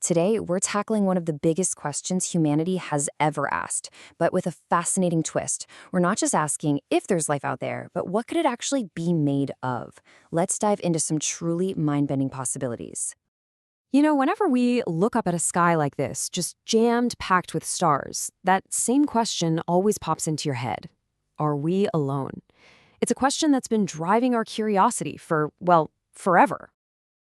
Today, we're tackling one of the biggest questions humanity has ever asked, but with a fascinating twist. We're not just asking if there's life out there, but what could it actually be made of? Let's dive into some truly mind-bending possibilities. Whenever we look up at a sky like this, just jammed packed with stars, that same question always pops into your head. Are we alone? It's a question that's been driving our curiosity for, well, forever.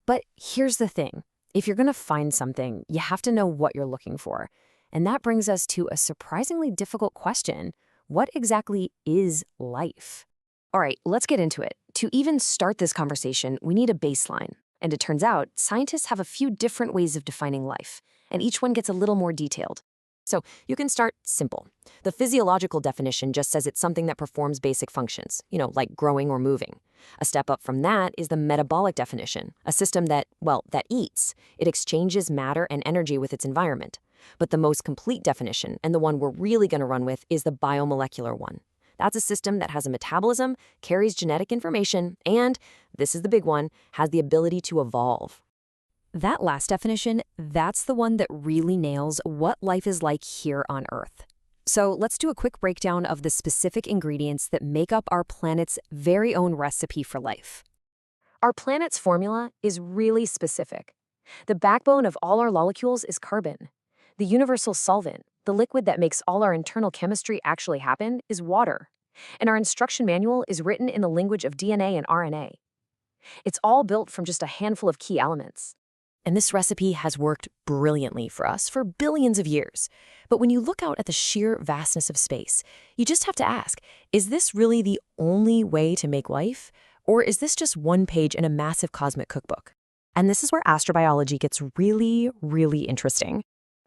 But here's the thing. If you're going to find something, you have to know what you're looking for. And that brings us to a surprisingly difficult question. What exactly is life? All right, let's get into it. To even start this conversation, we need a baseline. And it turns out scientists have a few different ways of defining life, and each one gets a little more detailed. So you can start simple. The physiological definition just says it's something that performs basic functions, like growing or moving. A step up from that is the metabolic definition, a system that eats. It exchanges matter and energy with its environment. But the most complete definition, and the one we're really going to run with, is the biomolecular one. That's a system that has a metabolism, carries genetic information, and, this is the big one, has the ability to evolve. That last definition, that's the one that really nails what life is like here on Earth. So let's do a quick breakdown of the specific ingredients that make up our planet's very own recipe for life. Our planet's formula is really specific. The backbone of all our molecules is carbon. The universal solvent, the liquid that makes all our internal chemistry actually happen, is water. And our instruction manual is written in the language of DNA and RNA. It's all built from just a handful of key elements. And this recipe has worked brilliantly for us for billions of years. But when you look out at the sheer vastness of space, you just have to ask, is this really the only way to make life? Or is this just one page in a massive cosmic cookbook? And this is where astrobiology gets really, really interesting.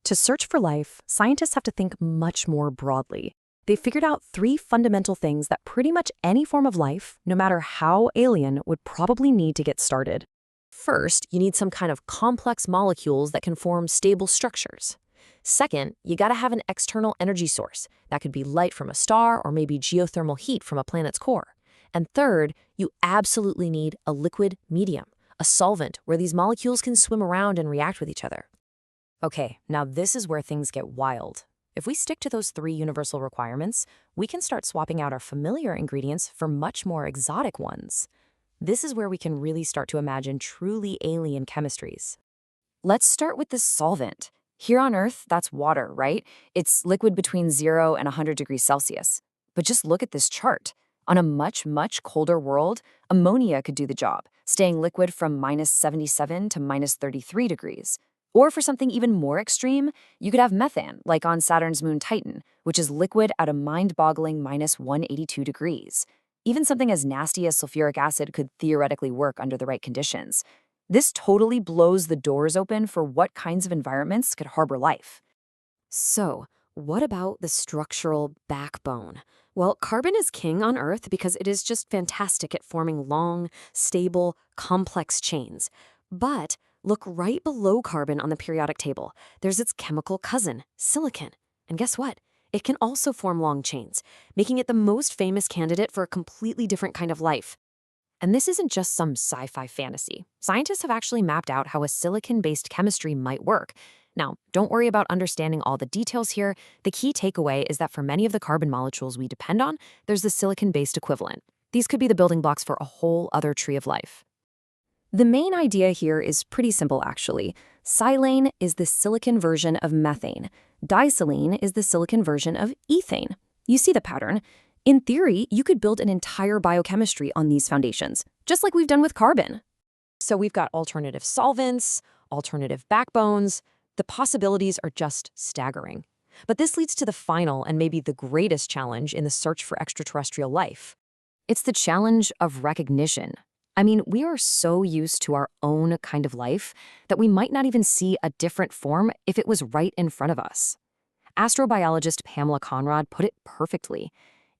To search for life, scientists have to think much more broadly. They figured out 3 fundamental things that pretty much any form of life, no matter how alien, would probably need to get started. First, you need some kind of complex molecules that can form stable structures. Second, you gotta have an external energy source. That could be light from a star or maybe geothermal heat from a planet's core. And third, you absolutely need a liquid medium, a solvent where these molecules can swim around and react with each other. Okay, now this is where things get wild. If we stick to those 3 universal requirements, we can start swapping out our familiar ingredients for much more exotic ones. This is where we can really start to imagine truly alien chemistries. Let's start with the solvent. Here on Earth, that's water, right? It's liquid between 0 and 100 degrees Celsius. But just look at this chart. On a much, much colder world, ammonia could do the job, staying liquid from -77 to -33 degrees. Or for something even more extreme, you could have methane, like on Saturn's moon Titan, which is liquid at a mind-boggling -182 degrees. Even something as nasty as sulfuric acid could theoretically work under the right conditions. This totally blows the doors open for what kinds of environments could harbor life. So, what about the structural backbone? Well, carbon is king on Earth because it is just fantastic at forming long, stable, complex chains. But look right below carbon on the periodic table. There's its chemical cousin, silicon. And guess what? It can also form long chains, making it the most famous candidate for a completely different kind of life. And this isn't just some sci-fi fantasy. Scientists have actually mapped out how a silicon-based chemistry might work. Now, don't worry about understanding all the details here. The key takeaway is that for many of the carbon molecules we depend on, there's the silicon-based equivalent. These could be the building blocks for a whole other tree of life. The main idea here is pretty simple, actually. Silane is the silicon version of methane. Disilane is the silicon version of ethane. You see the pattern. In theory, you could build an entire biochemistry on these foundations, just like we've done with carbon. So we've got alternative solvents, alternative backbones. The possibilities are just staggering. But this leads to the final and maybe the greatest challenge in the search for extraterrestrial life. It's the challenge of recognition. I mean, we are so used to our own kind of life that we might not even see a different form if it was right in front of us. Astrobiologist Pamela Conrad put it perfectly.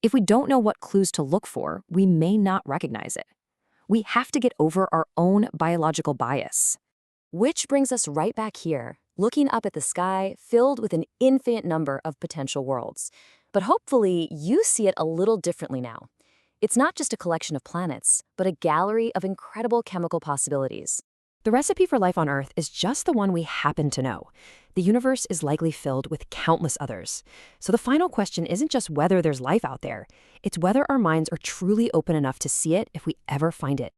If we don't know what clues to look for, we may not recognize it. We have to get over our own biological bias. Which brings us right back here, looking up at the sky filled with an infinite number of potential worlds. But hopefully you see it a little differently now. It's not just a collection of planets, but a gallery of incredible chemical possibilities. The recipe for life on Earth is just the one we happen to know. The universe is likely filled with countless others. So the final question isn't just whether there's life out there, it's whether our minds are truly open enough to see it if we ever find it.